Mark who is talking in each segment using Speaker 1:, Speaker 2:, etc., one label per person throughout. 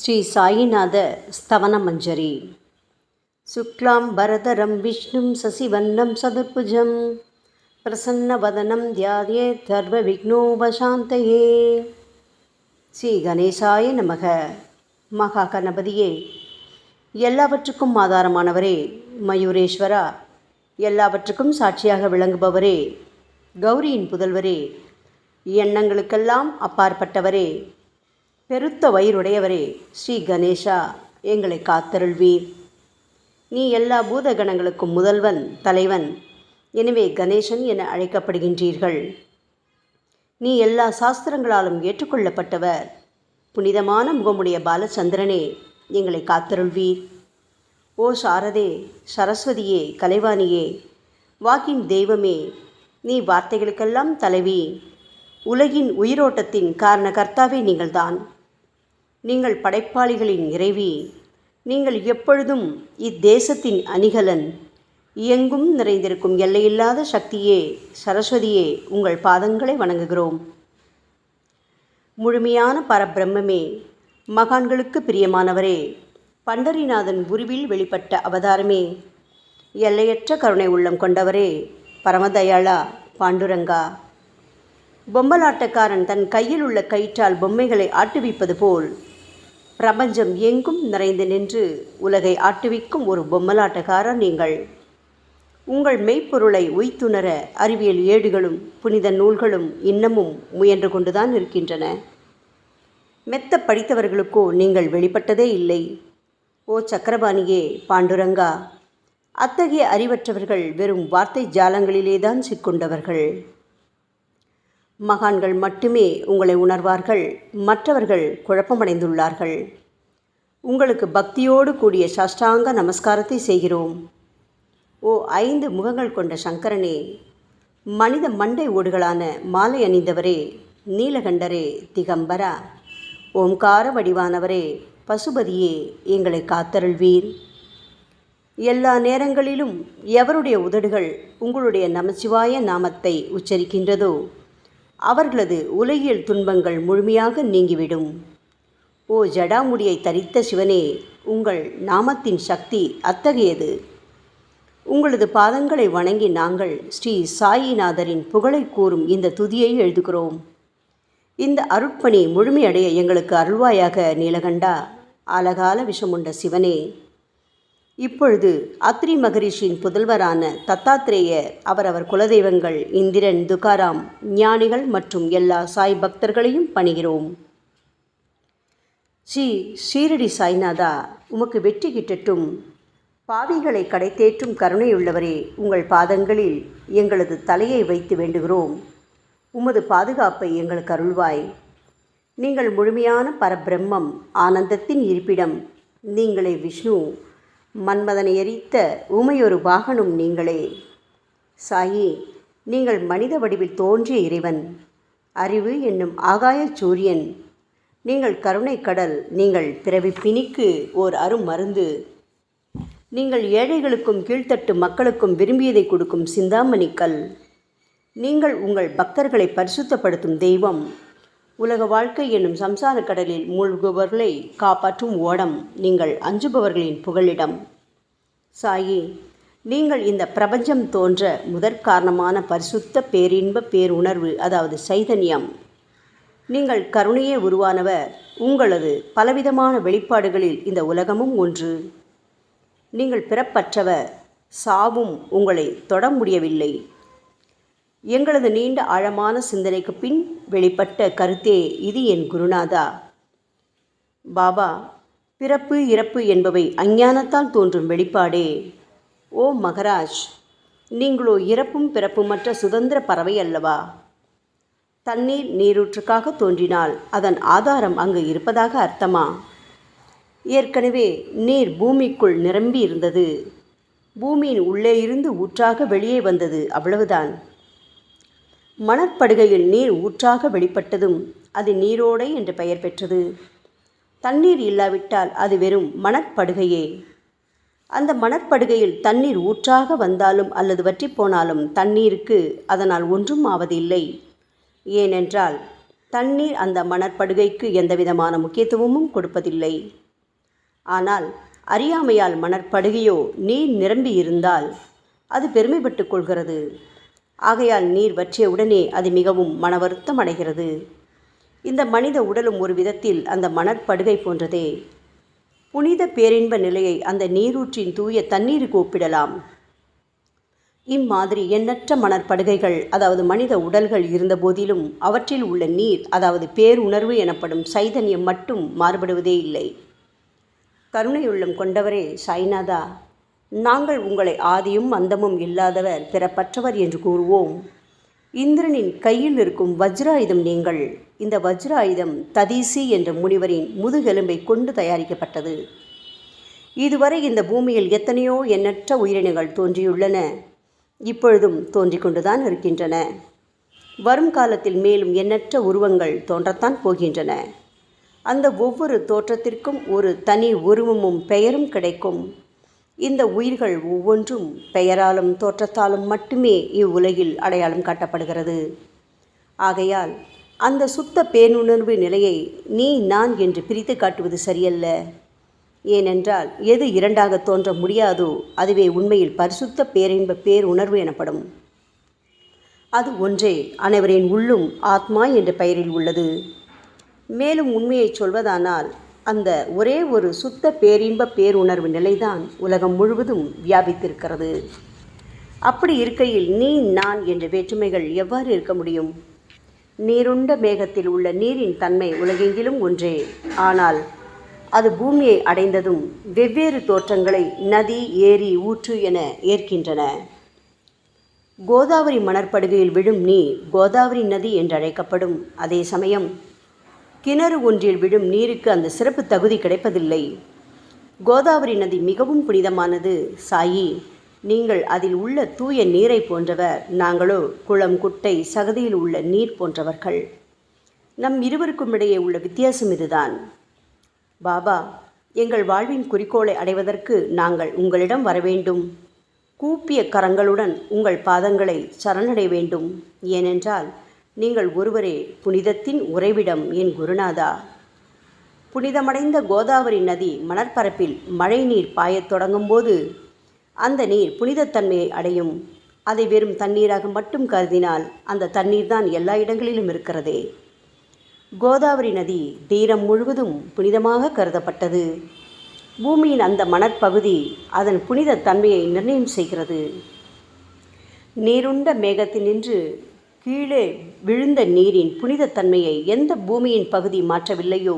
Speaker 1: ஸ்ரீ சாயிநாத ஸ்தவனமஞ்சரி. சுக்லாம் பரதரம் விஷ்ணும் சசிவன்னம் சதுர்புஜம் பிரசன்னவதனம் தியாயேத் சர்வ விக்னோபசாந்தயே. ஸ்ரீ கணேசாய நமக. மகா கணபதியே, எல்லாவற்றுக்கும் ஆதாரமானவரே, மயூரேஸ்வரா, எல்லாவற்றுக்கும் சாட்சியாக விளங்குபவரே, கௌரியின் புதல்வரே, எண்ணங்களுக்கெல்லாம் அப்பாற்பட்டவரே, பெருத்த வயிறுடையவரே, ஸ்ரீ கணேசா, எங்களை காத்தருள்வீர். நீ எல்லா பூதகணங்களுக்கும் முதல்வன், தலைவன். எனவே கணேசன் என அழைக்கப்படுகின்றீர்கள். நீ எல்லா சாஸ்திரங்களாலும் ஏற்றுக்கொள்ளப்பட்டவர். புனிதமான முகமுடைய பாலச்சந்திரனே, எங்களை காத்தருள்வீர். ஓ சாரதே, சரஸ்வதியே, கலைவாணியே, வாக்கின் தெய்வமே, நீ வார்த்தைகளுக்கெல்லாம் தலைவி. உலகின் உயிரோட்டத்தின் காரண கர்த்தாவே நீங்கள்தான். நீங்கள் படைப்பாளிகளின் இறைவி. நீங்கள் எப்பொழுதும் இத்தேசத்தின் அணிகலன். எங்கும் நிறைந்திருக்கும் எல்லையில்லாத சக்தியே, சரஸ்வதியே, உங்கள் பாதங்களை வணங்குகிறோம். முழுமையான பரபிரம்மே, மகான்களுக்கு பிரியமானவரே, பண்டரிநாதன் உருவில் வெளிப்பட்ட அவதாரமே, எல்லையற்ற கருணை உள்ளம் கொண்டவரே, பரமதயாளா, பாண்டுரங்கா. பொம்மலாட்டக்காரன் தன் கையில் உள்ள கயிற்றால் பொம்மைகளை ஆட்டுவிப்பது போல் பிரபஞ்சம் எங்கும் நிறைந்து நின்று உலகை ஆட்டுவிக்கும் ஒரு பொம்மலாட்டக்காரர் நீங்கள். உங்கள் மெய்ப்பொருளை உய்த்துணர அறிவியல் ஏடுகளும் புனித நூல்களும் இன்னமும் முயன்று கொண்டுதான் இருக்கின்றன. மெத்த படித்தவர்களுக்கோ நீங்கள் வெளிப்பட்டதே இல்லை. ஓ சக்கரபாணியே, பாண்டுரங்கா, அத்தகைய அறிவற்றவர்கள் வெறும் வார்த்தை ஜாலங்களிலேதான் சிக்கொண்டவர்கள். மகான்கள் மட்டுமே உங்களை உணர்வார்கள். மற்றவர்கள் குழப்பமடைந்துள்ளார்கள். உங்களுக்கு பக்தியோடு கூடிய சாஷ்டாங்க நமஸ்காரத்தை செய்கிறோம். ஓ 5 முகங்கள் கொண்ட சங்கரனே, மனித மண்டை ஓடுகளான மாலை அணிந்தவரே, நீலகண்டரே, திகம்பரா, ஓம்கார வடிவானவரே, பசுபதியே, எங்களை காத்தருள்வீர். எல்லா நேரங்களிலும் எவருடைய உதடுகள் உங்களுடைய நமச்சிவாய நாமத்தை உச்சரிக்கின்றதோ அவர்களது உலகியல் துன்பங்கள் முழுமையாக நீங்கிவிடும். ஓ ஜடாமுடியை தரித்த சிவனே, உங்கள் நாமத்தின் சக்தி அத்தகையது. உங்களது பாதங்களை வணங்கி நாங்கள் ஸ்ரீ சாயிநாதரின் புகழை கூறும் இந்த துதியை எழுதுகிறோம். இந்த அருட்பணி முழுமையடைய எங்களுக்கு அருள்வாயாக நீலகண்டா, ஆலகால விஷமுண்ட சிவனே. இப்பொழுது அத்ரி மகரிஷியின் புதல்வரான தத்தாத்ரேயர், அவரவர் குலதெய்வங்கள் இந்திரன், துகாராம், ஞானிகள் மற்றும் எல்லா சாய் பக்தர்களையும் பணிகிறோம். ஸ்ரீ ஷீரடி சாய்நாதா, உமக்கு வெற்றி கிட்டட்டும். பாவிகளை கடைத்தேற்றும் கருணையுள்ளவரே, உங்கள் பாதங்களில் எங்களது தலையை வைத்து வேண்டுகிறோம். உமது பாதுகாப்பை எங்களுக்கு அருள்வாய். நீங்கள் முழுமையான பரபிரம்மம், ஆனந்தத்தின் இருப்பிடம். நீங்களே விஷ்ணு. மன்மதனை எரித்த ஊமையொரு வாகனும் நீங்களே. சாயி, நீங்கள் மனித வடிவில் தோன்றிய இறைவன். அறிவு என்னும் ஆகாய சூரியன். நீங்கள் கருணை கடல். நீங்கள் பிறவி பிணிக்கு ஓர் அருமருந்து. நீங்கள் ஏழைகளுக்கும் கீழ்த்தட்டு மக்களுக்கும் விரும்பியதை கொடுக்கும் சிந்தாமணிக்கல். நீங்கள் உங்கள் பக்தர்களை பரிசுத்தப்படுத்தும் தெய்வம். உலக வாழ்க்கை என்னும் சம்சார கடலில் மூழ்குபவர்களை காப்பாற்றும் ஓடம். நீங்கள் அஞ்சுபவர்களின் புகலிடம். சாயி, நீங்கள் இந்த பிரபஞ்சம் தோன்ற முதற்காரணமான பரிசுத்த பேரின்ப பேருணர்வு, அதாவது சைதன்யம். நீங்கள் கருணையே உருவானவர். உங்களது பலவிதமான வெளிப்பாடுகளில் இந்த உலகமும் ஒன்று. நீங்கள் பிறப்பற்றவர். சாவும் உங்களை தொட முடியவில்லை. எங்களது நீண்ட ஆழமான சிந்தனைக்கு பின் வெளிப்பட்ட கருத்தே இது என் குருநாதா. பாபா, பிறப்பு இறப்பு என்பவை அஞ்ஞானத்தால் தோன்றும் வெளிப்பாடே. ஓ மகராஜ், நீங்களோ இறப்பும் பிறப்புமற்ற சுதந்திர பறவை அல்லவா? தண்ணீர் நீரூற்றுக்காக தோன்றினால் அதன் ஆதாரம் அங்கு இருப்பதாக அர்த்தமா? ஏற்கனவே நீர் பூமிக்குள் நிரம்பி இருந்தது. பூமியின் உள்ளே இருந்து ஊற்றாக வெளியே வந்தது, அவ்வளவுதான். மணற்படுகையில் நீர் ஊற்றாக வெளிப்பட்டதும் அது நீரோடை என்று பெயர் பெற்றது. தண்ணீர் இல்லாவிட்டால் அது வெறும் மணற்படுகையே. அந்த மணற்படுகையில் தண்ணீர் ஊற்றாக வந்தாலும் அல்லது வற்றி போனாலும் தண்ணீருக்கு அதனால் ஒன்றும் ஆவதில்லை. ஏனென்றால் தண்ணீர் அந்த மணற்படுகைக்கு எந்தவிதமான முக்கியத்துவமும் கொடுப்பதில்லை. ஆனால் அறியாமையால் மணற்படுகையோ நீர் நிரம்பி இருந்தால் அது பெருமைப்பட்டு கொள்கிறது. ஆகையால் நீர் வற்றிய உடனே அது மிகவும் மனவருத்தம் அடைகிறது. இந்த மனித உடலும் ஒரு விதத்தில் அந்த மணற்படுகை போன்றதே. புனித பேரின்ப நிலையை அந்த நீரூற்றின் தூய தண்ணீருக்கு ஒப்பிடலாம். இம்மாதிரி எண்ணற்ற மணற்படுகைகள், அதாவது மனித உடல்கள் இருந்த போதிலும் அவற்றில் உள்ள நீர், அதாவது பேருணர்வு எனப்படும் சைதன்யம் மட்டும் மாறுபடுவதே இல்லை. கருணையுள்ளம் கொண்டவரே சாய்நாதா, நாங்கள் உங்களை ஆதியும் அந்தமும் இல்லாதவர், பிறப்பற்றவர் என்று கூறுவோம். இந்திரனின் கையில் இருக்கும் வஜ்ராயுதம் நீங்கள். இந்த வஜ்ராயுதம் ததீசி என்ற முனிவரின் முதுகெலும்பை கொண்டு தயாரிக்கப்பட்டது. இதுவரை இந்த பூமியில் எத்தனையோ எண்ணற்ற உயிரினங்கள் தோன்றியுள்ளன, இப்பொழுதும் தோன்றிக் கொண்டுதான் இருக்கின்றன. வரும் காலத்தில் மேலும் எண்ணற்ற உருவங்கள் தோன்றத்தான் போகின்றன. அந்த ஒவ்வொரு தோற்றத்திற்கும் ஒரு தனி உருவமும் பெயரும் கிடைக்கும். இந்த உயிர்கள் ஒவ்வொன்றும் பெயராலும் தோற்றத்தாலும் மட்டுமே இவ்வுலகில் அடையாளம் காட்டப்படுகிறது. ஆகையால் அந்த சுத்த பேருணர்வு நிலையை நீ நான் என்று பிரித்து காட்டுவது சரியல்ல. ஏனென்றால் எது இரண்டாக தோன்ற முடியாதோ அதுவே உண்மையில் பரிசுத்த பேரின்ப பேருணர்வு எனப்படும். அது ஒன்றே அனைவரின் உள்ளும் ஆத்மா என்ற பெயரில் உள்ளது. மேலும் உண்மையை சொல்வதானால் அந்த ஒரே ஒரு சுத்த பேரின்ப பேருணர்வு நிலைதான் உலகம் முழுவதும் வியாபித்திருக்கிறது. அப்படி இருக்கையில் நீ நான் என்ற வேற்றுமைகள் எவ்வாறு இருக்க முடியும்? நீருண்ட மேகத்தில் உள்ள நீரின் தன்மை உலகெங்கிலும் ஒன்றே. ஆனால் அது பூமியை அடைந்ததும் வெவ்வேறு தோற்றங்களை நதி, ஏரி, ஊற்று என ஏற்கின்றன. கோதாவரி மணற்படுகையில் விழும் நீர் கோதாவரி நதி என்றழைக்கப்படும். அதே சமயம் கிணறு ஒன்றில் விழும் நீருக்கு அந்த சிறப்பு தகுதி கிடைப்பதில்லை. கோதாவரி நதி மிகவும் புனிதமானது. சாயி, நீங்கள் அதில் உள்ள தூய நீரை போன்றவர், நாங்களோ குளம், குட்டை, சகதியில் உள்ள நீர் போன்றவர்கள். நம் இருவருக்கும் இடையே உள்ள வித்தியாசம் இதுதான். பாபா, எங்கள் வாழ்வின் குறிக்கோளை அடைவதற்கு நாங்கள் உங்களிடம் வரவேண்டும். கூப்பிய கரங்களுடன் உங்கள் பாதங்களை சரணடைய வேண்டும். ஏனென்றால் நீங்கள் ஒருவரே புனிதத்தின் உறைவிடம் என் குருநாதா. புனிதமடைந்த கோதாவரி நதி மணற்பரப்பில் மழை நீர் பாயத் தொடங்கும் போது அந்த நீர் புனிதத்தன்மையை அடையும். அதை வெறும் தண்ணீராக மட்டும் கருதினால் அந்த தண்ணீர் தான் எல்லா இடங்களிலும் இருக்கிறதே. கோதாவரி நதி தீரம் முழுவதும் புனிதமாக கருதப்பட்டது. பூமியின் அந்த மணற்பகுதி அதன் புனித தன்மையை நிர்ணயம் செய்கிறது. நீருண்ட மேகத்தினின்று கீழே விழுந்த நீரின் புனிதத்தன்மையை எந்த பூமியின் பகுதி மாற்றவில்லையோ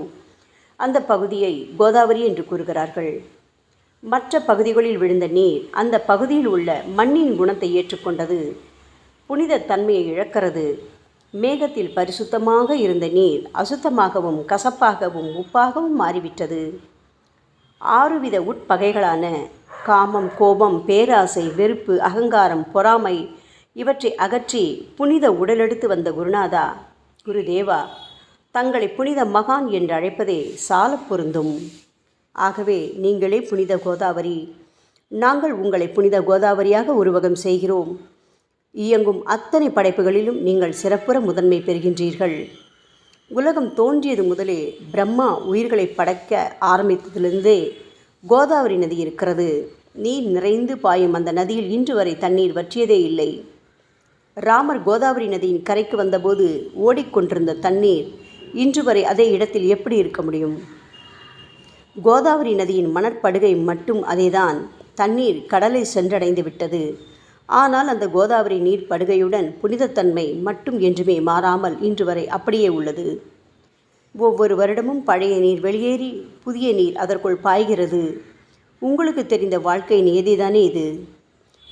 Speaker 1: அந்த பகுதியை கோதாவரி என்று கூறுகிறார்கள். மற்ற பகுதிகளில் விழுந்த நீர் அந்த பகுதியில் உள்ள மண்ணின் குணத்தை ஏற்றுக்கொண்டது, புனித தன்மையை இழக்கிறது. மேகத்தில் பரிசுத்தமாக இருந்த நீர் அசுத்தமாகவும் கசப்பாகவும் உப்பாகவும் மாறிவிட்டது. 6 வித உட்பகைகளான காமம், கோபம், பேராசை, வெறுப்பு, அகங்காரம், பொறாமை இவற்றை அகற்றி புனித உடலெடுத்து வந்த குருநாதா, குருதேவா, தங்களை புனித மகான் என்று அழைப்பதே சால பொருந்தும். ஆகவே நீங்களே புனித கோதாவரி. நாங்கள் உங்களை புனித கோதாவரியாக உருவகம் செய்கிறோம். இயங்கும் அத்தனை படைப்புகளிலும் நீங்கள் சிறப்புற முதன்மை பெறுகின்றீர்கள். உலகம் தோன்றியது முதலே பிரம்மா உயிர்களை படைக்க ஆரம்பித்ததிலிருந்தே கோதாவரி நதி இருக்கிறது. நீர் நிறைந்து பாயும் அந்த நதியில் இன்று வரை தண்ணீர் வற்றியதே இல்லை. ராமர் கோதாவரி நதியின் கரைக்கு வந்தபோது ஓடிக்கொண்டிருந்த தண்ணீர் இன்று வரை அதே இடத்தில் எப்படி இருக்க முடியும்? கோதாவரி நதியின் மணற்படுகை மட்டும் அதேதான். தண்ணீர் கடலை சென்றடைந்து விட்டது. ஆனால் அந்த கோதாவரி நீர் படுகையுடன் புனிதத்தன்மை மட்டும் என்றுமே மாறாமல் இன்று வரை அப்படியே உள்ளது. ஒவ்வொரு வருடமும் பழைய நீர் வெளியேறி புதிய நீர் அதற்குள் பாய்கிறது. உங்களுக்கு தெரிந்த வாழ்க்கை நியதிதானே இது.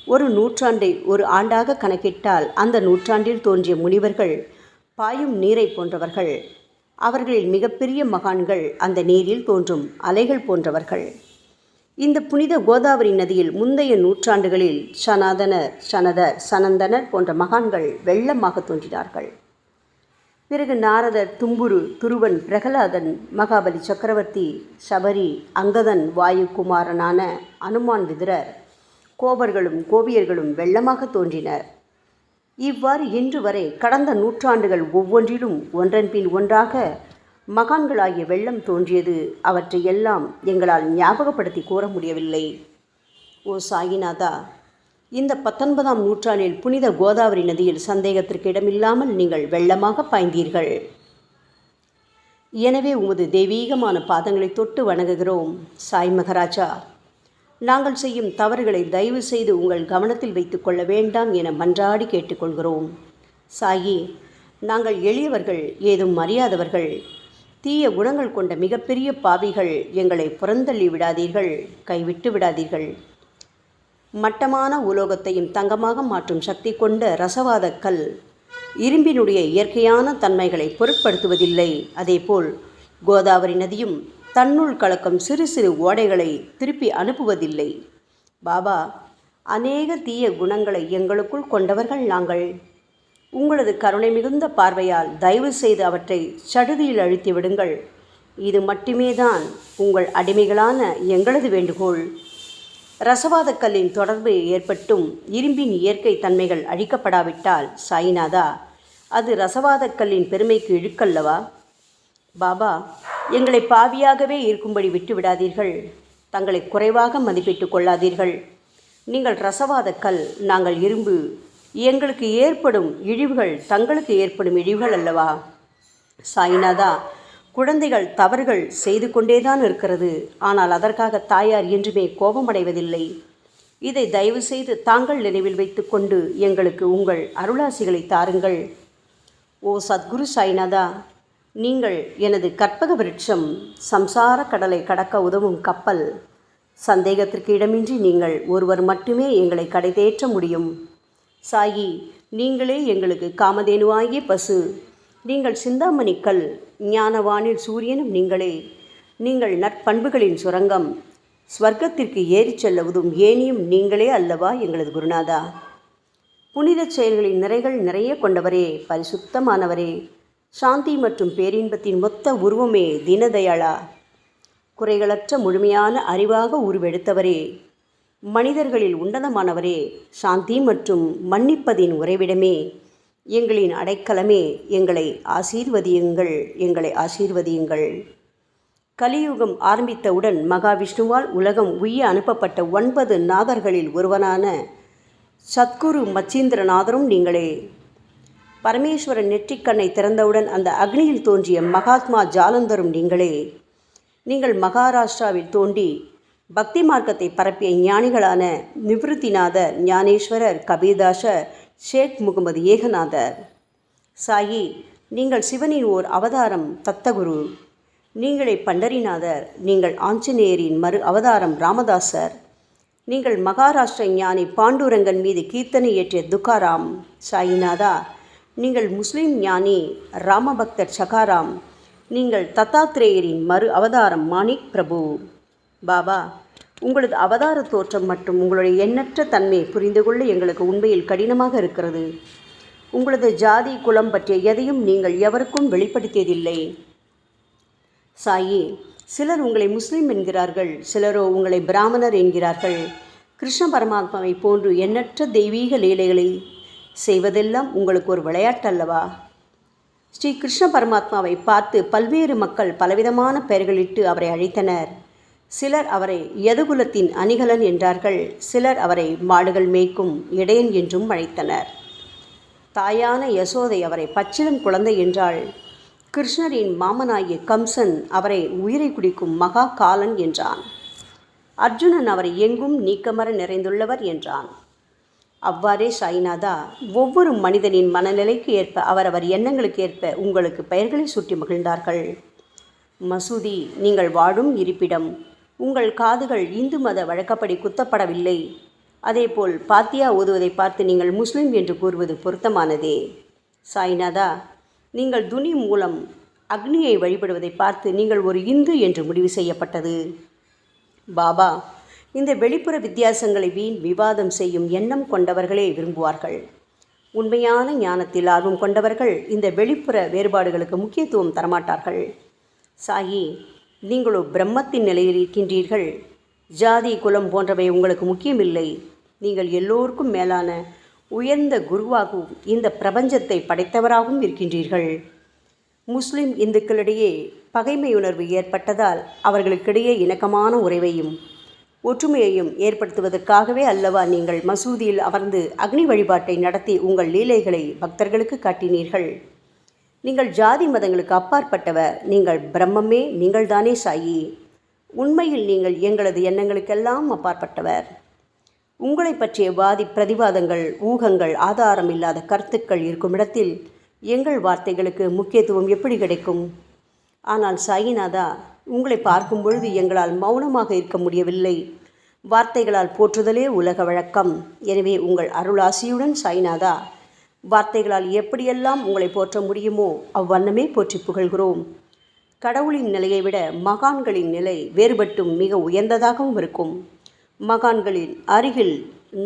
Speaker 1: ஒரு நூற்றாண்டை ஒரு ஆண்டாக கணக்கிட்டால் அந்த நூற்றாண்டில் தோன்றிய முனிவர்கள் பாயும் நீரை போன்றவர்கள். அவர்களில் மிகப்பெரிய மகான்கள் அந்த நீரில் தோன்றும் அலைகள் போன்றவர்கள். இந்த புனித கோதாவரி நதியில் முந்தைய நூற்றாண்டுகளில் சனாதனர், சனதர், சனந்தனர் போன்ற மகான்கள் வெள்ளமாக தோன்றினார்கள். பிறகு நாரதர், தும்புரு, துருவன், பிரகலாதன், மகாபலி சக்கரவர்த்தி, சபரி, அங்கதன், வாயுகுமாரனான அனுமான், விதுரர், கோபர்களும் கோபியர்களும் வெள்ளமாக தோன்றினர். இவ்வாறு இன்று வரை கடந்த நூற்றாண்டுகள் ஒவ்வொன்றிலும் ஒன்றன் பின் ஒன்றாக மகான்களாகிய வெள்ளம் தோன்றியது. அவற்றை எல்லாம் எங்களால் ஞாபகப்படுத்தி கூற முடியவில்லை. ஓ சாயிநாதா, இந்த 19ஆம் நூற்றாண்டில் புனித கோதாவரி நதியில் சந்தேகத்திற்கு இடமில்லாமல் நீங்கள் வெள்ளமாக பாய்ந்தீர்கள். எனவே உமது தெய்வீகமான பாதங்களை தொட்டு வணங்குகிறோம். சாய் மகராஜா, நாங்கள் செய்யும் தவறுகளை தயவு செய்து உங்கள் கவனத்தில் வைத்து கொள்ள வேண்டாம் என மன்றாடி கேட்டுக்கொள்கிறோம். சாயி, நாங்கள் எளியவர்கள், ஏதும் அறியாதவர்கள், தீய குணங்கள் கொண்ட மிகப்பெரிய பாவிகள். எங்களை புறந்தள்ளி விடாதீர்கள், கைவிட்டு விடாதீர்கள். மட்டமான உலோகத்தையும் தங்கமாக மாற்றும் சக்தி கொண்ட ரசவாத கல் இரும்பினுடைய இயற்கையான தன்மைகளை பொருட்படுத்துவதில்லை. அதேபோல் கோதாவரி நதியும் தன்னுள் கலக்கும் சிறு சிறு ஓடைகளை திருப்பி அனுப்புவதில்லை. பாபா, அநேக தீய குணங்களை எங்களுக்குள் கொண்டவர்கள் நாங்கள். உங்களது கருணை மிகுந்த பார்வையால் தயவு செய்து அவற்றை சடுதியில் அழித்து விடுங்கள். இது மட்டுமே தான் உங்கள் அடிமைகளான எங்களது வேண்டுகோள். ரசவாத கல்லின் தொடர்பு ஏற்பட்டும் இரும்பின் இயற்கை தன்மைகள் அழிக்கப்படாவிட்டால் சாயிநாதா, அது ரசவாத கல்லின் பெருமைக்கு இழுக்கல்லவா? பாபா, எங்களை பாவியாகவே இருக்கும்படி விட்டுவிடாதீர்கள். தங்களை குறைவாக மதிப்பிட்டு கொள்ளாதீர்கள். நீங்கள் ரசவாத கல், நாங்கள் இரும்பு. எங்களுக்கு ஏற்படும் இழிவுகள் தங்களுக்கு ஏற்படும் இழிவுகள் அல்லவா? சாயிநாதா, குழந்தைகள் தவறுகள் செய்து கொண்டேதான் இருக்கிறது. ஆனால் அதற்காக தாயார் என்றுமே கோபமடைவதில்லை. இதை தயவு செய்து தாங்கள் நினைவில் வைத்து கொண்டு எங்களுக்கு உங்கள் அருளாசிகளை தாருங்கள். ஓ சத்குரு சாய்நாதா, நீங்கள் எனது கற்பக விருட்சம், சம்சார கடலை கடக்க உதவும் கப்பல். சந்தேகத்திற்கு இடமின்றி நீங்கள் ஒருவர் மட்டுமே எங்களை கடைதேற்ற முடியும். சாயி, நீங்களே எங்களுக்கு காமதேனுவாகிய பசு. நீங்கள் சிந்தாமணி கல், ஞானவானில் சூரியனும் நீங்களே. நீங்கள் நற்பண்புகளின் சுரங்கம், ஸ்வர்க்கத்திற்கு ஏறிச் செல்லவதும் ஏனியும் நீங்களே அல்லவா எங்களது குருநாதா? புனித செயல்களின் நிறைகள் நிறைய கொண்டவரே, பரிசுத்தமானவரே, சாந்தி மற்றும் பேரின்பத்தின் மொத்த உருவமே தீனதயாளா, குறைகளற்ற முழுமையான அறிவாக உருவெடுத்தவரே, மனிதர்களில் உன்னதமானவரே, சாந்தி மற்றும் மன்னிப்பதின் உறைவிடமே, எங்களின் அடைக்கலமே, எங்களை ஆசீர்வதியுங்கள், எங்களை ஆசீர்வதியுங்கள். கலியுகம் ஆரம்பித்தவுடன் மகாவிஷ்ணுவால் உலகம் உய்ய அனுப்பப்பட்ட 9 நாதர்களில் ஒருவனான சத்குரு மச்சீந்திரநாதரும் நீங்களே. பரமேஸ்வரன் நெற்றிக்கண்ணை திறந்தவுடன் அந்த அக்னியில் தோன்றிய மகாத்மா ஜாலந்தரும் நீங்களே. நீங்கள் மகாராஷ்டிராவில் தோன்றி பக்தி மார்க்கத்தை பரப்பிய ஞானிகளான நிவிருத்திநாதர், ஞானேஸ்வரர், கபீர்தாசர், ஷேக் முகமது ஏகநாதர். சாயி, நீங்கள் சிவனின் ஓர் அவதாரம், தத்தகுரு. நீங்களே பண்டரிநாதர். நீங்கள் ஆஞ்சநேயரின் மறு அவதாரம் ராமதாசர். நீங்கள் மகாராஷ்டிர ஞானி பாண்டுரங்கன் மீது கீர்த்தனை இயற்றிய துக்காராம். சாயிநாதா, நீங்கள் முஸ்லிம் ஞானி ராமபக்தர் சகாராம். நீங்கள் தத்தாத்ரேயரின் மறு அவதாரம் மாணிக் பிரபு. பாபா, உங்களது அவதார தோற்றம் மற்றும் உங்களுடைய எண்ணற்ற தன்மை புரிந்து கொள்ள எங்களுக்கு உண்மையில் கடினமாக இருக்கிறது. உங்களது ஜாதி குலம் பற்றிய எதையும் நீங்கள் எவருக்கும் வெளிப்படுத்தியதில்லை. சாயி, சிலர் உங்களை முஸ்லீம் என்கிறார்கள், சிலரோ உங்களை பிராமணர் என்கிறார்கள். கிருஷ்ண பரமாத்மாவை போன்று எண்ணற்ற தெய்வீக லீலைகளை செய்வதெல்லாம் உங்களுக்கு ஒரு விளையாட்டல்லவா? ஸ்ரீ கிருஷ்ண பரமாத்மாவை பார்த்து பல்வேறு மக்கள் பலவிதமான பெயர்களிட்டு அவரை அழைத்தனர். சிலர் அவரை யதுகுலத்தின் அணிகலன் என்றார்கள். சிலர் அவரை மாடுகள் மேய்க்கும் இடையன் என்றும் அழைத்தனர். தாயான யசோதை அவரை பச்சிளம் குழந்தை என்றாள். கிருஷ்ணரின் மாமனாகிய கம்சன் அவரை உயிரை குடிக்கும் மகா காலன் என்றான். அர்ஜுனன் அவரை எங்கும் நீக்கமர நிறைந்துள்ளவர் என்றான். அவ்வாறே சாய்நாதா, ஒவ்வொரு மனிதனின் மனநிலைக்கு ஏற்ப அவரவர் எண்ணங்களுக்கு ஏற்ப உங்களுக்கு பெயர்களை சூட்டி மகிழ்ந்தார்கள். மசூதி, நீங்கள் வாழும் இருப்பிடம். உங்கள் காதுகள் இந்து மத வழக்கப்படி குத்தப்படவில்லை. அதேபோல் பாத்தியா ஓதுவதை பார்த்து நீங்கள் முஸ்லிம் என்று கூறுவது பொருத்தமானதே. சாய்நாதா, நீங்கள் துனி மூலம் அக்னியை வழிபடுவதை பார்த்து நீங்கள் ஒரு இந்து என்று முடிவு செய்யப்பட்டது. பாபா, இந்த வெளிப்புற வித்தியாசங்களை வீண் விவாதம் செய்யும் எண்ணம் கொண்டவர்களே விரும்புவார்கள். உண்மையான ஞானத்தில் ஆர்வம் கொண்டவர்கள் இந்த வெளிப்புற வேறுபாடுகளுக்கு முக்கியத்துவம் தரமாட்டார்கள். சாயி, நீங்களோ பிரம்மத்தின் நிலையில் இருக்கின்றீர்கள். ஜாதி குலம் போன்றவை உங்களுக்கு முக்கியமில்லை. நீங்கள் எல்லோருக்கும் மேலான உயர்ந்த குருவாகவும் இந்த பிரபஞ்சத்தை படைத்தவராகவும் இருக்கின்றீர்கள். முஸ்லிம் இந்துக்களிடையே பகைமையுணர்வு ஏற்பட்டதால் அவர்களுக்கிடையே இணக்கமான உறவையும் ஒற்றுமையையும் ஏற்படுத்துவதற்காகவே அல்லவா நீங்கள் மசூதியில் அமர்ந்து அக்னி வழிபாட்டை நடத்தி உங்கள் லீலைகளை பக்தர்களுக்கு காட்டினீர்கள். நீங்கள் ஜாதி மதங்களுக்கு அப்பாற்பட்டவர். நீங்கள் பிரம்மமே, நீங்கள்தானே சாயி. உண்மையில் நீங்கள் எங்களது எண்ணங்களுக்கெல்லாம் அப்பாற்பட்டவர். உங்களை பற்றிய வாதி பிரதிவாதங்கள், ஊகங்கள், ஆதாரம் இல்லாத கருத்துக்கள் இருக்கும் இடத்தில் எங்கள் வார்த்தைகளுக்கு முக்கியத்துவம் எப்படி கிடைக்கும்? ஆனால் சாயிநாதா, உங்களை பார்க்கும் பொழுது எங்களால் மௌனமாக இருக்க முடியவில்லை. வார்த்தைகளால் போற்றுதலே உலக வழக்கம். எனவே உங்கள் அருளாசியுடன் சாயிநாதா, வார்த்தைகளால் எப்படியெல்லாம் உங்களை போற்ற முடியுமோ அவ்வண்ணமே போற்றி புகழ்கிறோம். கடவுளின் நிலையை விட மகான்களின் நிலை வேறுபட்டும் மிக உயர்ந்ததாகவும் இருக்கும். மகான்களின் அருகில்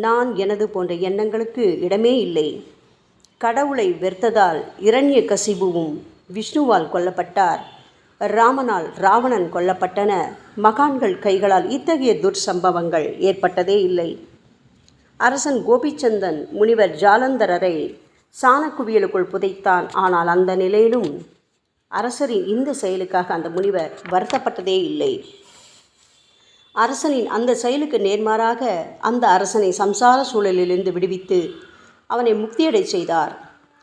Speaker 1: நான் எனது போன்ற எண்ணங்களுக்கு இடமே இல்லை. கடவுளை வெறுத்ததால் இரண்யகசிபுவும் விஷ்ணுவால் கொல்லப்பட்டார். ராமனால் ராவணன் கொல்லப்பட்டன. மகான்கள் கைகளால் இத்தகைய துர்சம்பவங்கள் ஏற்பட்டதே இல்லை. அரசன் கோபிச்சந்தன் முனிவர் ஜாலந்தரரை சாணக்குவியலுக்குள் புதைத்தான். ஆனால் அந்த நிலையிலும் அரசரின் இந்த செயலுக்காக அந்த முனிவர் வருத்தப்பட்டதே இல்லை. அரசனின் அந்த செயலுக்கு நேர்மாறாக அந்த அரசனை சம்சார சூழலிலிருந்து விடுவித்து அவனை முக்தியடை செய்தார்.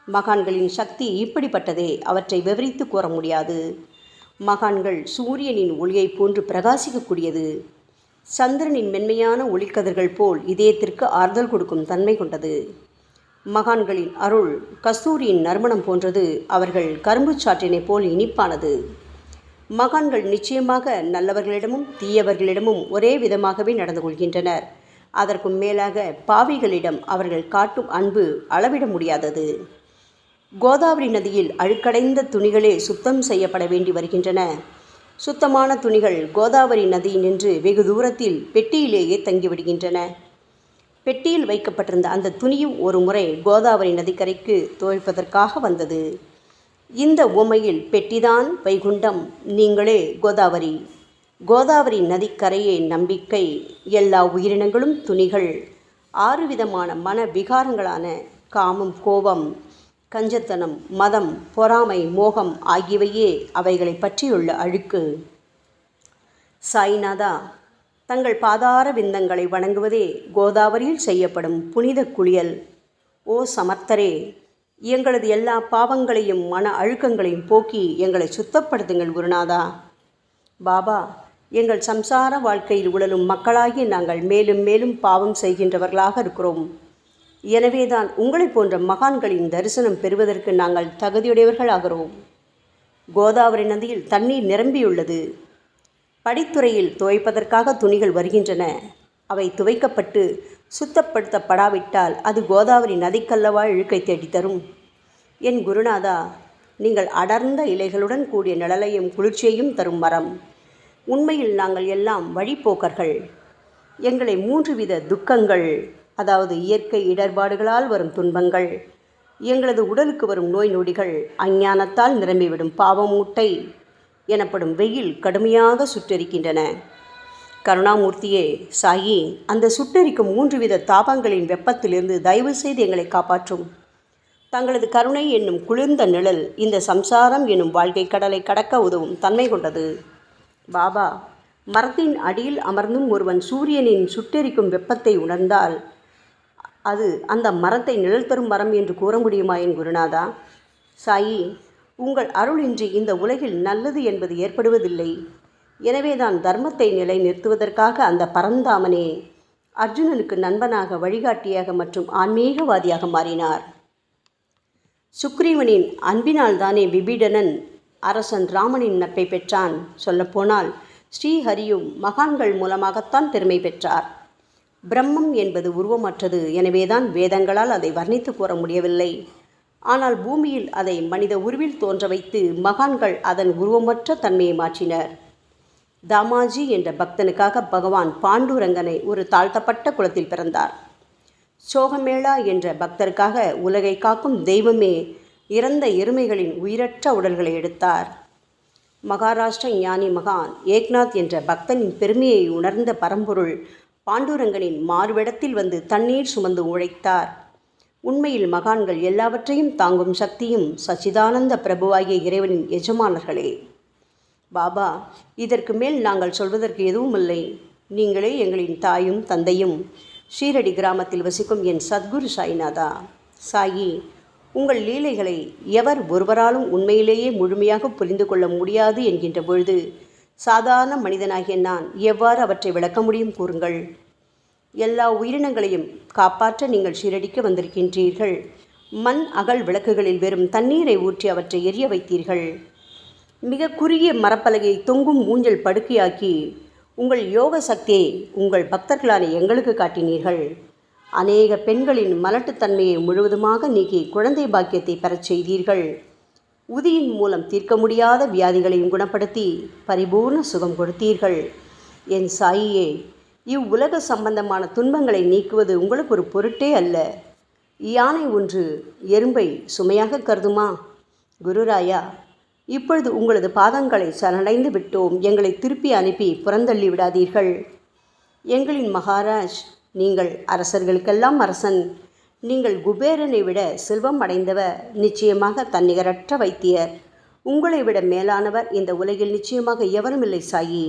Speaker 1: மகான்களின் சக்தி இப்படிப்பட்டதே. அவற்றை விவரித்து கூற முடியாது. மகான்கள் சூரியனின் ஒளியை போன்று பிரகாசிக்கக்கூடியது. சந்திரனின் மென்மையான ஒளிக்கதிர்கள் போல் இதயத்திற்கு ஆறுதல் கொடுக்கும் தன்மை கொண்டது. மகான்களின் அருள் கஸ்தூரியின் நறுமணம் போன்றது. அவர்கள் கரும்பு சாற்றினை போல் இனிப்பானது. மகான்கள் நிச்சயமாக நல்லவர்களிடமும் தீயவர்களிடமும் ஒரே விதமாகவே நடந்து கொள்கின்றனர். அதற்கும் மேலாக பாவிகளிடம் அவர்கள் காட்டும் அன்பு அளவிட முடியாதது. கோதாவரி நதியில் அழுக்கடைந்த துணிகளே சுத்தம் செய்யப்பட வேண்டி வருகின்றன. சுத்தமான துணிகள் கோதாவரி நதியினின்று வெகு தூரத்தில் பெட்டியிலேயே தங்கிவிடுகின்றன. பெட்டியில் வைக்கப்பட்டிருந்த அந்த துணியும் ஒரு முறை கோதாவரி நதிக்கரைக்கு துவைப்பதற்காக வந்தது. இந்த உவமையில் பெட்டிதான் வைகுண்டம், நீங்களே கோதாவரி. கோதாவரி நதிக்கரையே நம்பிக்கை. எல்லா உயிரினங்களும் துணிகள். 6 விதமான மன விகாரங்களான காமம், கோபம், கஞ்சத்தனம், மதம், பொறாமை, மோகம் ஆகியவையே அவைகளை பற்றியுள்ள அழுக்கு. சாய்நாதா, தங்கள் பாதார விந்தங்களை வணங்குவதே கோதாவரியில் செய்யப்படும் புனித குளியல். ஓ சமர்த்தரே, எங்களது எல்லா பாவங்களையும் மன அழுக்கங்களையும் போக்கி எங்களை சுத்தப்படுத்துங்கள் குருநாதா. பாபா, எங்கள் சம்சார வாழ்க்கையில் உழலும் மக்களாகி நாங்கள் மேலும் மேலும் பாவம் செய்கின்றவர்களாக இருக்கிறோம். எனவேதான் உங்களை போன்ற மகான்களின் தரிசனம் பெறுவதற்கு நாங்கள் தகுதியுடையவர்களாகிறோம். கோதாவரி நதியில் தண்ணீர் நிரம்பியுள்ளது. படித்துறையில் துவைப்பதற்காக துணிகள் வருகின்றன. அவை துவைக்கப்பட்டு சுத்தப்படுத்தப்படாவிட்டால் அது கோதாவரி நதிக்கல்லவா இழுக்கை தேடித்தரும். என் குருநாதா, நீங்கள் அடர்ந்த இலைகளுடன் கூடிய நிழலையும் குளிர்ச்சியையும் தரும் மரம். உண்மையில் நாங்கள் எல்லாம் வழிப்போக்கர்கள். எங்களை 3 வித துக்கங்கள், அதாவது இயற்கை இடர்பாடுகளால் வரும் துன்பங்கள், எங்களது உடலுக்கு வரும் நோய் நொடிகள், அஞ்ஞானத்தால் நிரம்பிவிடும் பாவமூட்டை எனப்படும் வெயில் கடுமையாக சுட்டெரிக்கின்றன. கருணாமூர்த்தியே, சாயி, அந்த சுட்டெரிக்கும் 3 வித தாபங்களின் வெப்பத்திலிருந்து தயவு செய்து எங்களை காப்பாற்றும். தங்களது கருணை என்னும் குளிர்ந்த நிழல் இந்த சம்சாரம் என்னும் வாழ்க்கை கடலை கடக்க உதவும் தன்மை கொண்டது. பாபா, மரத்தின் அடியில் அமர்ந்தும் ஒருவன் சூரியனின் சுட்டெரிக்கும் வெப்பத்தை உணர்ந்தால் அது அந்த மரத்தை நிழல் தரும் மரம் என்று கூற முடியுமா என் குருநாதா? சாயி, உங்கள் அருளின்றி இந்த உலகில் நல்லது என்பது ஏற்படுவதில்லை. எனவேதான் தர்மத்தை நிலை நிறுத்துவதற்காக அந்த பரந்தாமனே அர்ஜுனனுக்கு நண்பனாக, வழிகாட்டியாக மற்றும் ஆன்மீகவாதியாக மாறினார். சுக்ரீவனின் அன்பினால் தானே விபீடனன் அரசன் ராமனின் நட்பை பெற்றான். சொல்லப்போனால் ஸ்ரீஹரியும் மகான்கள் மூலமாகத்தான் பெருமை பெற்றார். பிரம்மம் என்பது உருவமற்றது. எனவேதான் வேதங்களால் அதை வர்ணித்து கூற முடியவில்லை. ஆனால் பூமியில் அதை மனித உருவில் தோன்ற வைத்து மகான்கள் அதன் உருவமற்ற தன்மையை மாற்றினர். தாமாஜி என்ற பக்தனுக்காக பகவான் பாண்டுரங்கனை ஒரு தாழ்த்தப்பட்ட குலத்தில் பிறந்தார். சோகமேளா என்ற பக்தருக்காக உலகை காக்கும் தெய்வமே இறந்த எருமைகளின் உயிரற்ற உடல்களை எடுத்தார். மகாராஷ்டிர ஞானி மகான் ஏக்நாத் என்ற பக்தனின் பெருமையை உணர்ந்த பரம்பொருள் பாண்டுரங்கனின் மாறுவிடத்தில் வந்து தண்ணீர் சுமந்து உழைத்தார். உண்மையில் மகான்கள் எல்லாவற்றையும் தாங்கும் சக்தியும் சச்சிதானந்த பிரபுவாகிய இறைவனின் எஜமானர்களே. பாபா, இதற்கு மேல் நாங்கள் சொல்வதற்கு எதுவும் இல்லை. நீங்களே எங்களின் தாயும் தந்தையும். ஷீரடி கிராமத்தில் வசிக்கும் என் சத்குரு சாய்நாதா. சாயி, உங்கள் லீலைகளை எவர் ஒருவராலும் உண்மையிலேயே முழுமையாக புரிந்து கொள்ள முடியாது என்கின்ற பொழுது சாதாரண மனிதனாகிய நான் எவ்வாறு அவற்றை விளக்க முடியும் கூறுங்கள். எல்லா உயிரினங்களையும் காப்பாற்ற நீங்கள் ஷீரடிக்கு வந்திருக்கின்றீர்கள். மண் அகல் விளக்குகளில் வெறும் தண்ணீரை ஊற்றி அவற்றை எரிய வைத்தீர்கள். மிக குறுகிய மரப்பலகையை தொங்கும் ஊஞ்சல் படுக்கையாக்கி உங்கள் யோக சக்தியை உங்கள் பக்தர்களான எங்களுக்கு காட்டினீர்கள். அநேக பெண்களின் மலட்டுத்தன்மையை முழுவதுமாக நீக்கி குழந்தை பாக்கியத்தை பெறச் செய்தீர்கள். உதியின் மூலம் தீர்க்க முடியாத வியாதிகளையும் குணப்படுத்தி பரிபூர்ண சுகம் கொடுத்தீர்கள். என் சாயியே, இவ்வுலக சம்பந்தமான துன்பங்களை நீக்குவது உங்களுக்கு ஒரு பொருட்டே அல்ல. யானை ஒன்று எறும்பை சுமையாக கருதுமா? குருராயா, இப்பொழுது உங்களது பாதங்களை சரணடைந்து விட்டோம். எங்களை திருப்பி அனுப்பி புறந்தள்ளி விடாதீர்கள். எங்களின் மகாராஜ், நீங்கள் அரசர்களுக்கெல்லாம் அரசன். நீங்கள் குபேரனை விட செல்வம் அடைந்தவர். நிச்சயமாக தன்னிகரற்ற வைத்தியர். உங்களை விட மேலானவர் இந்த உலகில் நிச்சயமாக எவரும் இல்லை சாயி.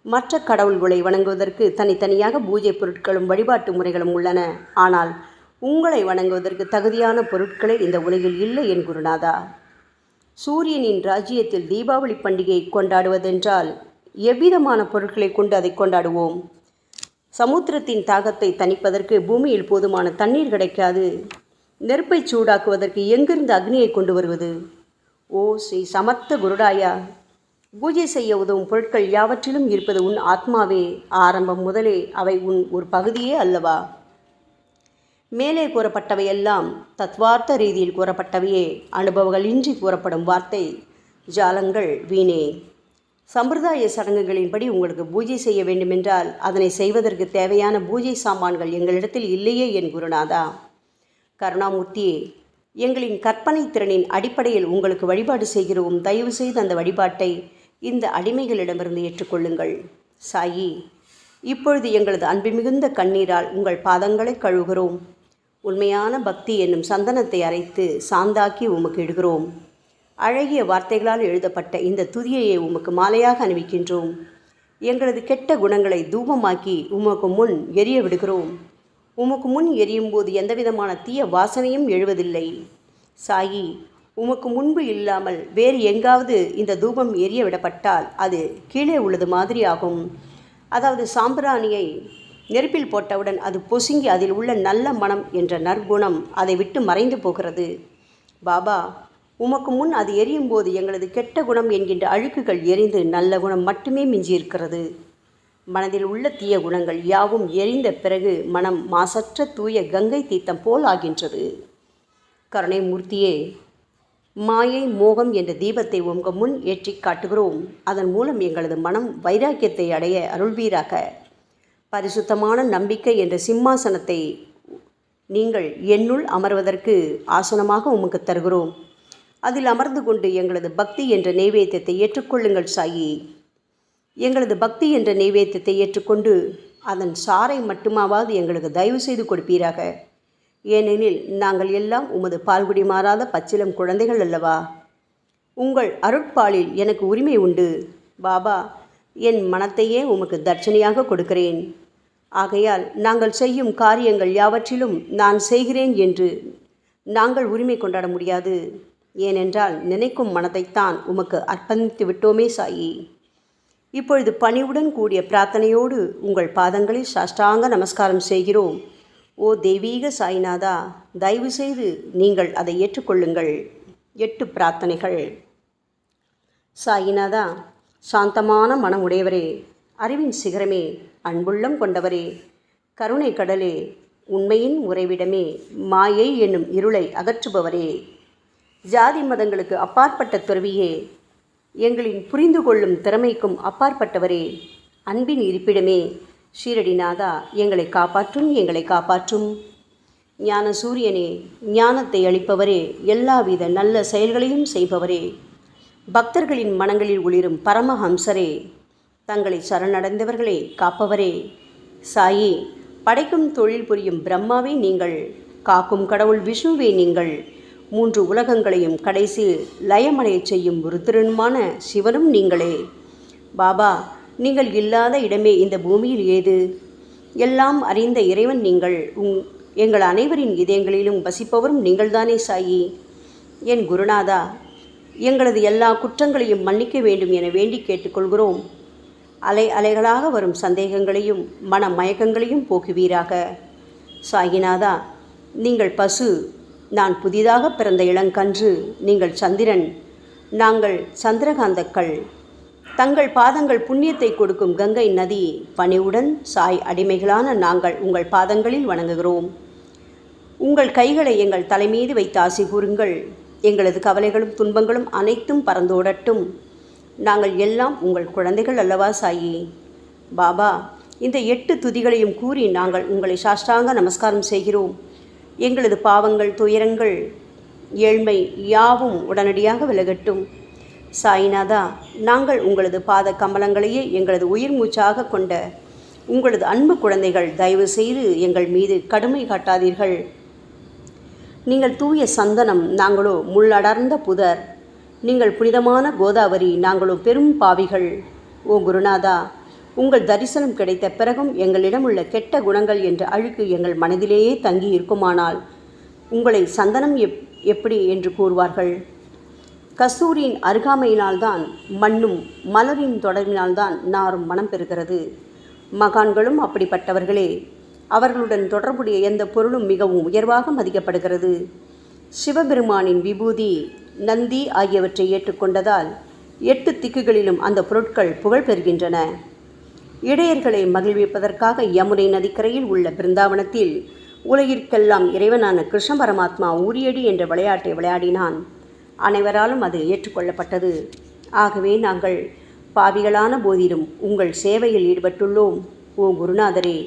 Speaker 1: மற்ற கடவுள்களை வணங்குவதற்கு தனித்தனியாக பூஜை பொருட்களும் வழிபாட்டு முறைகளும் உள்ளன. ஆனால் உங்களை வணங்குவதற்கு தகுதியான பொருட்களே இந்த உலகில் இல்லை என் குருநாதா. சூரியனின் ராஜ்யத்தில் தீபாவளி பண்டிகையை கொண்டாடுவதென்றால் எவ்விதமான பொருட்களை கொண்டு அதை கொண்டாடுவோம்? சமுத்திரத்தின் தாகத்தை தணிப்பதற்கு பூமியில் போதுமான தண்ணீர் கிடைக்காது. நெருப்பை சூடாக்குவதற்கு எங்கிருந்து அக்னியை கொண்டு வருவது? ஓ ஸ்ரீ சமர்த்த குருடாயா, பூஜை செய்ய உதவும் பொருட்கள் யாவற்றிலும் இருப்பது உன் ஆத்மாவே. ஆரம்பம் முதலே அவை உன் ஒரு பகுதியே அல்லவா? மேலே கூறப்பட்டவையெல்லாம் தத்வார்த்த ரீதியில் கூறப்பட்டவையே. அனுபவங்களின்றி கூறப்படும் வார்த்தை ஜாலங்கள் வீணே. சம்பிரதாய சடங்குகளின்படி உங்களுக்கு பூஜை செய்ய வேண்டுமென்றால் அதனை செய்வதற்கு தேவையான பூஜை சாமான்கள் எங்களிடத்தில் இல்லையே என் குருநாதா. கருணாமூர்த்தியே, எங்களின் கற்பனை திறனின் அடிப்படையில் உங்களுக்கு வழிபாடு செய்கிறோம். தயவு செய்து அந்த வழிபாட்டை இந்த அடிமைகளிடமிருந்து ஏற்றுக்கொள்ளுங்கள். சாயி, இப்பொழுது எங்களது அன்பு மிகுந்த கண்ணீரால் உங்கள் பாதங்களை கழுவுகிறோம். உண்மையான பக்தி என்னும் சந்தனத்தை அரைத்து சாந்தாக்கி உமக்கு இடுகிறோம். அழகிய வார்த்தைகளால் எழுதப்பட்ட இந்த துதியையை உமக்கு மாலையாக அணிவிக்கின்றோம். எங்களது கெட்ட குணங்களை தூபமாக்கி உமக்கு முன் எரிய விடுகிறோம். உமக்கு முன் எரியும் போது எந்தவிதமான தீய வாசனையும் எழுவதில்லை. சாயி, உமக்கு முன்பு இல்லாமல் வேறு எங்காவது இந்த தூபம் எரிய விடப்பட்டால் அது கீழே உள்ளது மாதிரி ஆகும். அதாவது சாம்பிராணியை நெருப்பில் போட்டவுடன் அது பொசுங்கி அதில் உள்ள நல்ல மனம் என்ற நற்குணம் அதை விட்டு மறைந்து போகிறது. பாபா, உமக்கு முன் அது எரியும் போது எங்களது கெட்ட குணம் என்கின்ற அழுக்குகள் எரிந்து நல்ல குணம் மட்டுமே மிஞ்சியிருக்கிறது. மனதில் உள்ள தீய குணங்கள் யாவும் எரிந்த பிறகு மனம் மாசற்ற தூய கங்கை தீர்த்தம் போல் ஆகின்றது. கருணை மூர்த்தியே, மாயை மோகம் என்ற தீபத்தை உங்கள் முன் ஏற்றி காட்டுகிறோம். அதன் மூலம் எங்களது மனம் வைராக்கியத்தை அடைய அருள்வீராக. பரிசுத்தமான நம்பிக்கை என்ற சிம்மாசனத்தை நீங்கள் என்னுள் அமர்வதற்கு ஆசனமாக உமக்கு தருகிறோம். அதில் அமர்ந்து கொண்டு எங்களது பக்தி என்ற நெய்வேத்தியத்தை ஏற்றுக்கொள்ளுங்கள் சாயி. எங்களது பக்தி என்ற நெய்வேத்தியத்தை ஏற்றுக்கொண்டு அதன் சாரை மட்டுமாவது எங்களுக்கு தயவு செய்து கொடுப்பீராக. ஏனெனில் நாங்கள் எல்லாம் உமது பால்குடி மாறாத பச்சிலம் குழந்தைகள் அல்லவா. உங்கள் அருட்பாலில் எனக்கு உரிமை உண்டு. பாபா, என் மனத்தையே உமக்கு தட்சணையாக கொடுக்கிறேன். ஆகையால் நாங்கள் செய்யும் காரியங்கள் யாவற்றிலும் நான் செய்கிறேன் என்று நாங்கள் உரிமை கொண்டாட முடியாது. ஏனென்றால் நினைக்கும் மனதைத்தான் உமக்கு அர்ப்பணித்து விட்டோமே சாயி. இப்பொழுது பணிவுடன் கூடிய பிரார்த்தனையோடு உங்கள் பாதங்களில் சாஷ்டாங்க நமஸ்காரம் செய்கிறோம். ஓ தெய்வீக சாய்நாதா, தயவு செய்து நீங்கள் அதை ஏற்றுக்கொள்ளுங்கள். 8 பிரார்த்தனைகள். சாய்நாதா, சாந்தமான மனம் உடையவரே, அறிவின் சிகரமே, அன்புள்ளம் கொண்டவரே, கருணை கடலே, உண்மையின் உறைவிடமே, மாயை என்னும் இருளை அகற்றுபவரே, ஜாதி மதங்களுக்கு அப்பாற்பட்ட துறவியே, எங்களின் புரிந்து கொள்ளும் திறமைக்கும் அப்பாற்பட்டவரே, அன்பின் இருப்பிடமே, ஷீரடிநாதா, எங்களை காப்பாற்றும், எங்களை காப்பாற்றும். ஞான சூரியனே, ஞானத்தை அளிப்பவரே, எல்லாவித நல்ல செயல்களையும் செய்பவரே, பக்தர்களின் மனங்களில் ஒளிரும் பரமஹம்சரே, தங்களை சரணடைந்தவர்களை காப்பவரே, சாயி, படைக்கும் தொழில் புரியும் பிரம்மாவே நீங்கள், காக்கும் கடவுள் விஷ்ணுவே நீங்கள். 3 உலகங்களையும் கடைசி லயமடையச் செய்யும் ருத்ரனுமான சிவனும் நீங்களே. பாபா, நீங்கள் இல்லாத இடமே இந்த பூமியில் ஏது? எல்லாம் அறிந்த இறைவன் நீங்கள். எங்கள் அனைவரின் இதயங்களிலும் வசிப்பவரும் நீங்கள்தானே சாயி. என் குருநாதா, எங்களது எல்லா குற்றங்களையும் மன்னிக்க வேண்டும் என வேண்டி கேட்டுக்கொள்கிறோம். அலை அலைகளாக வரும் சந்தேகங்களையும் மன மயக்கங்களையும் போக்குவீராக. சாயிநாதா, நீங்கள் பசு, நான் புதிதாக பிறந்த இளங்கன்று, நீங்கள் சந்திரன், நாங்கள் சந்திரகாந்தக்கள். தங்கள் பாதங்கள் புண்ணியத்தை கொடுக்கும் கங்கை நதி. பணிவுடன் சாய் அடிமைகளான நாங்கள் உங்கள் பாதங்களில் வணங்குகிறோம். உங்கள் கைகளை எங்கள் தலைமீது வைத்து ஆசி கூறுங்கள். எங்களது கவலைகளும் துன்பங்களும் அனைத்தும் பறந்தோடட்டும். நாங்கள் எல்லாம் உங்கள் குழந்தைகள் அல்லவா சாயி. பாபா, இந்த 8 துதிகளையும் கூறி நாங்கள் உங்களை சாஷ்டாங்க நமஸ்காரம் செய்கிறோம். எங்களது பாவங்கள், துயரங்கள், ஏழ்மை யாவும் உடனடியாக விலகட்டும். சாயிநாதா, நாங்கள் உங்களது பாத கமலங்களையே எங்களது உயிர் மூச்சாக கொண்ட உங்களது அன்பு குழந்தைகள். தயவு செய்து எங்கள் மீது கடுமை காட்டாதீர்கள். நீங்கள் தூய சந்தனம், நாங்களோ முள்ளடர்ந்த புதர். நீங்கள் புனிதமான கோதாவரி, நாங்களோ பெரும் பாவிகள். ஓ குருநாதா, உங்கள் தரிசனம் கிடைத்த பிறகும் எங்களிடம் உள்ள கெட்ட குணங்கள் என்ற அழுக்கு எங்கள் மனதிலேயே தங்கி இருக்குமானால் உங்களை சந்தனம் எப்படி என்று கூறுவார்கள்? கஸ்தூரியின் அருகாமையினால்தான் மண்ணும் மலரின் தொடர்பினால்தான் நாரும் மனம் பெறுகிறது. மகான்களும் அப்படிப்பட்டவர்களே. அவர்களுடன் தொடர்புடைய எந்த பொருளும் மிகவும் உயர்வாக மதிக்கப்படுகிறது. சிவபெருமானின் விபூதி, நந்தி ஆகியவற்றை ஏற்றுக்கொண்டதால் 8 திக்குகளிலும் அந்த பொருட்கள் புகழ் பெறுகின்றன. இடையர்களை மகிழ்விப்பதற்காக யமுனை நதிக்கரையில் உள்ள பிருந்தாவனத்தில் உலகிற்கெல்லாம் இறைவனான கிருஷ்ண பரமாத்மா ஊரியடி என்ற விளையாட்டை விளையாடினான். அனைவராலும் அது ஏற்றுக்கொள்ளப்பட்டது. ஆகவே நாங்கள் பாவிகளான போதிலும் உங்கள் சேவையில் ஈடுபட்டுள்ளோம். ஓ குருநாதரே,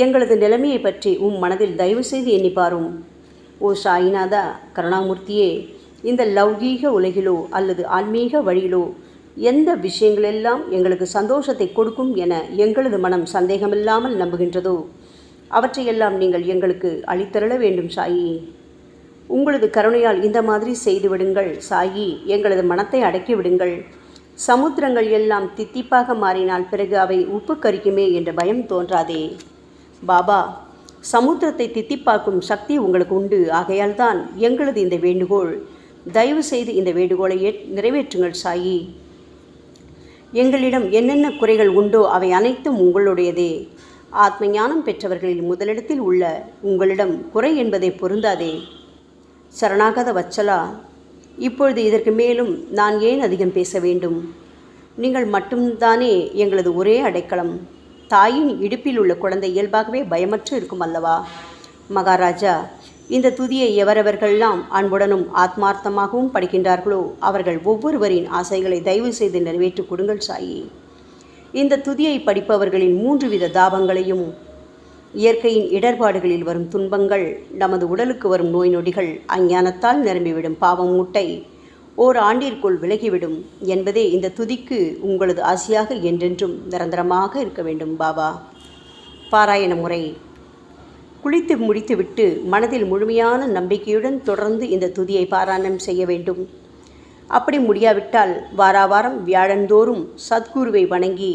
Speaker 1: எங்களது நிலைமையை பற்றி மனதில் தயவு செய்து எண்ணிப்பாரும். ஓ சாயிநாதா கருணாமூர்த்தியே, இந்த லௌகீக உலகிலோ அல்லது ஆன்மீக வழியிலோ எந்த விஷயங்களெல்லாம் எங்களுக்கு சந்தோஷத்தை கொடுக்கும் என எங்களது மனம் சந்தேகமில்லாமல் நம்புகின்றதோ அவற்றையெல்லாம் நீங்கள் எங்களுக்கு அளித்தருள வேண்டும் சாயி. உங்களது கருணையால் இந்த மாதிரி செய்துவிடுங்கள் சாயி. எங்களது மனத்தை அடக்கி விடுங்கள். சமுத்திரங்கள் எல்லாம் தித்திப்பாக மாறினால் பிறகு அவை உப்பு கரிக்குமே என்ற பயம் தோன்றாதே. பாபா, சமுத்திரத்தை தித்திப்பாக்கும் சக்தி உங்களுக்கு உண்டு. ஆகையால் தான் எங்களது இந்த வேண்டுகோள். தயவு செய்து இந்த வேண்டுகோளை நிறைவேற்றுங்கள் சாயி. எங்களிடம் என்னென்ன குறைகள் உண்டோ அவை அனைத்தும் உங்களுடையதே. ஆத்ம ஞானம் பெற்றவர்களில் முதலிடத்தில் உள்ள உங்களிடம் குறை என்பதை பொருந்தாதே. சரணாகத வச்சலா, இப்பொழுது இதற்கு மேலும் நான் ஏன் அதிகம் பேச வேண்டும்? நீங்கள் மட்டும்தானே எங்களது ஒரே அடைக்கலம். தாயின் இடுப்பில் உள்ள குழந்தை இயல்பாகவே பயமற்று இருக்கும் அல்லவா? மகாராஜா, இந்த துதியை எவரவர்களெல்லாம் அன்புடனும் ஆத்மார்த்தமாகவும் படிக்கின்றார்களோ அவர்கள் ஒவ்வொருவரின் ஆசைகளை தயவு செய்து நிறைவேற்றி கொடுங்கள் சாயி. இந்த துதியை படிப்பவர்களின் 3 வித தாபங்களையும், இயற்கையின் இடர்பாடுகளில் வரும் துன்பங்கள், நமது உடலுக்கு வரும் நோய் நொடிகள், அஞ்ஞானத்தால் நிரம்பிவிடும் பாவம் மூட்டை ஓராண்டிற்குள் விலகிவிடும் என்பதே இந்த துதிக்கு உங்களது ஆசையாக என்றென்றும் நிரந்தரமாக இருக்க வேண்டும் பாபா. பாராயண முறை. குளித்து முடித்துவிட்டு மனதில் முழுமையான நம்பிக்கையுடன் தொடர்ந்து இந்த துதியை பாராயணம் செய்ய வேண்டும். அப்படி முடியாவிட்டால் வாராவாரம் வியாழந்தோறும் சத்குருவை வணங்கி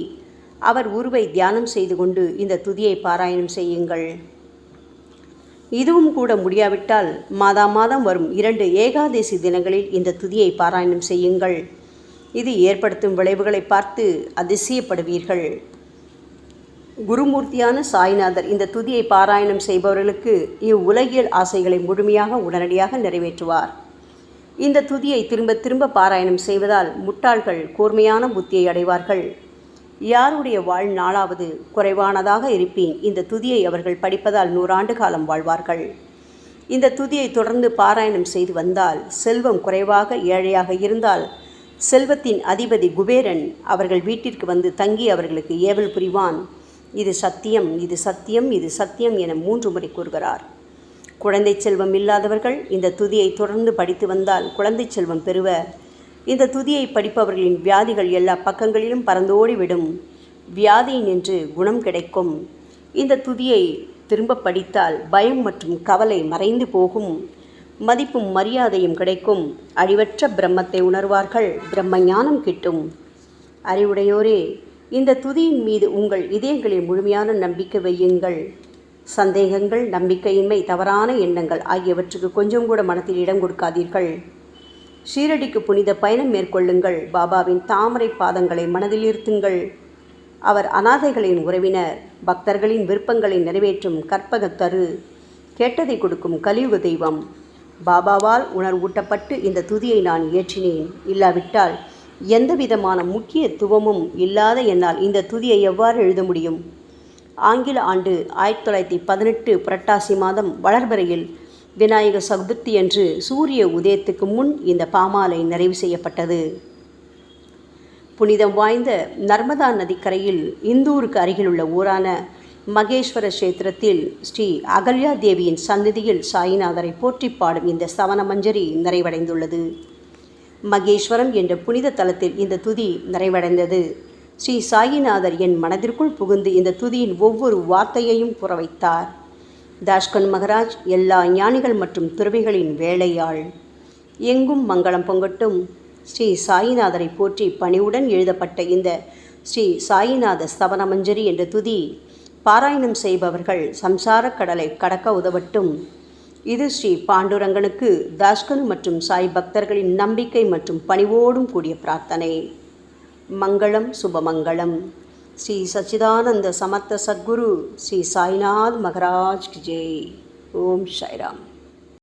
Speaker 1: அவர் உருவை தியானம் செய்து கொண்டு இந்த துதியை பாராயணம் செய்யுங்கள். இதுவும் கூட முடியாவிட்டால் மாதம் வரும் 2 ஏகாதசி தினங்களில் இந்த துதியை பாராயணம் செய்யுங்கள். இது ஏற்படுத்தும் விளைவுகளை பார்த்து அதிசயப்படுவீர்கள். குருமூர்த்தியான சாய்நாதர் இந்த துதியை பாராயணம் செய்பவர்களுக்கு இவ்வுலகியல் ஆசைகளை முழுமையாக உடனடியாக நிறைவேற்றுவார். இந்த துதியை திரும்ப திரும்ப பாராயணம் செய்வதால் முட்டாள்கள் கூர்மையான புத்தியை அடைவார்கள். யாருடைய வாழ்நாளாவது குறைவானதாக இருப்பேன் இந்த துதியை அவர்கள் படிப்பதால் 100 ஆண்டு காலம் வாழ்வார்கள். இந்த துதியை தொடர்ந்து பாராயணம் செய்து வந்தால் செல்வம் குறைவாக ஏழையாக இருந்தால் செல்வத்தின் அதிபதி குபேரன் அவர்கள் வீட்டிற்கு வந்து தங்கி அவர்களுக்கு ஏவல் புரிவான். இது சத்தியம், இது சத்தியம், இது சத்தியம் என 3 முறை கூறுகிறார். குழந்தை செல்வம் இல்லாதவர்கள் இந்த துதியை தொடர்ந்து படித்து வந்தால் குழந்தை செல்வம் பெறுவர். இந்த துதியை படிப்பவர்களின் வியாதிகள் எல்லா பக்கங்களிலும் பறந்தோடிவிடும். வியாதி நின்று குணம் கிடைக்கும். இந்த துதியை திரும்ப படித்தால் பயம் மற்றும் கவலை மறைந்து போகும். மதிப்பும் மரியாதையும் கிடைக்கும். அழிவற்ற பிரம்மத்தை உணர்வார்கள். பிரம்ம ஞானம் கிட்டும். அறிவுடையோரே, இந்த துதியின் மீது உங்கள் இதயங்களில் முழுமையான நம்பிக்கை வையுங்கள். சந்தேகங்கள், நம்பிக்கையின்மை, தவறான எண்ணங்கள் ஆகியவற்றுக்கு கொஞ்சம் கூட மனத்தில் இடம் கொடுக்காதீர்கள். ஷீரடிக்கு புனித பயணம் மேற்கொள்ளுங்கள். பாபாவின் தாமரை பாதங்களை மனதில் இருத்துங்கள். அவர் அனாதைகளின் உறவினர், பக்தர்களின் விருப்பங்களை நிறைவேற்றும் கற்பகத்தரு, கேட்டதை கொடுக்கும் கலியுக தெய்வம். பாபாவால் உணர்வூட்டப்பட்டு இந்த துதியை நான் இயற்றினேன். இல்லாவிட்டால் எந்த விதமான முக்கியத்துவமும் இல்லாத என்னால் இந்த துதியை எவ்வாறு எழுத முடியும்? ஆங்கில ஆண்டு 1918 புரட்டாசி மாதம் வளர்பிறையில் விநாயக சதுர்த்தி அன்று சூரிய உதயத்துக்கு முன் இந்த பாமாலை நிறைவு செய்யப்பட்டது. புனிதம் வாய்ந்த நர்மதா நதிக்கரையில் இந்தூருக்கு அருகிலுள்ள ஊரான மகேஸ்வர கஷேத்திரத்தில் ஸ்ரீ அகல்யா தேவியின் சந்நிதியில் சாயிநாதரை போற்றி பாடும் இந்த சவண மஞ்சரி நிறைவடைந்துள்ளது. மகேஸ்வரம் என்ற புனித தலத்தில் இந்த துதி நிறைவடைந்தது. ஸ்ரீ சாயிநாதர் என் மனதிற்குள் புகுந்து இந்த துதியின் ஒவ்வொரு வார்த்தையையும் புற வைத்தார். தாஷ்கன் மகராஜ் எல்லா ஞானிகள் மற்றும் துறவிகளின் வேலையாள். எங்கும் மங்களம் பொங்கட்டும். ஸ்ரீ சாயிநாதரை போற்றி பணிவுடன் எழுதப்பட்ட இந்த ஸ்ரீ சாயிநாத ஸ்தவன மஞ்சரி என்ற துதி பாராயணம் செய்பவர்கள் சம்சார கடலை கடக்க உதவட்டும். இது ஸ்ரீ பாண்டுரங்கனுக்கு தாஷ்கனு மற்றும் சாய் பக்தர்களின் நம்பிக்கை மற்றும் பணிவோடும் கூடிய பிரார்த்தனை. மங்களம், சுபமங்களம். ஸ்ரீ சச்சிதானந்த சமர்த்த சத்குரு ஸ்ரீ சாய்நாத் மகராஜ் கி ஜெய். ஓம் சாய்ராம்.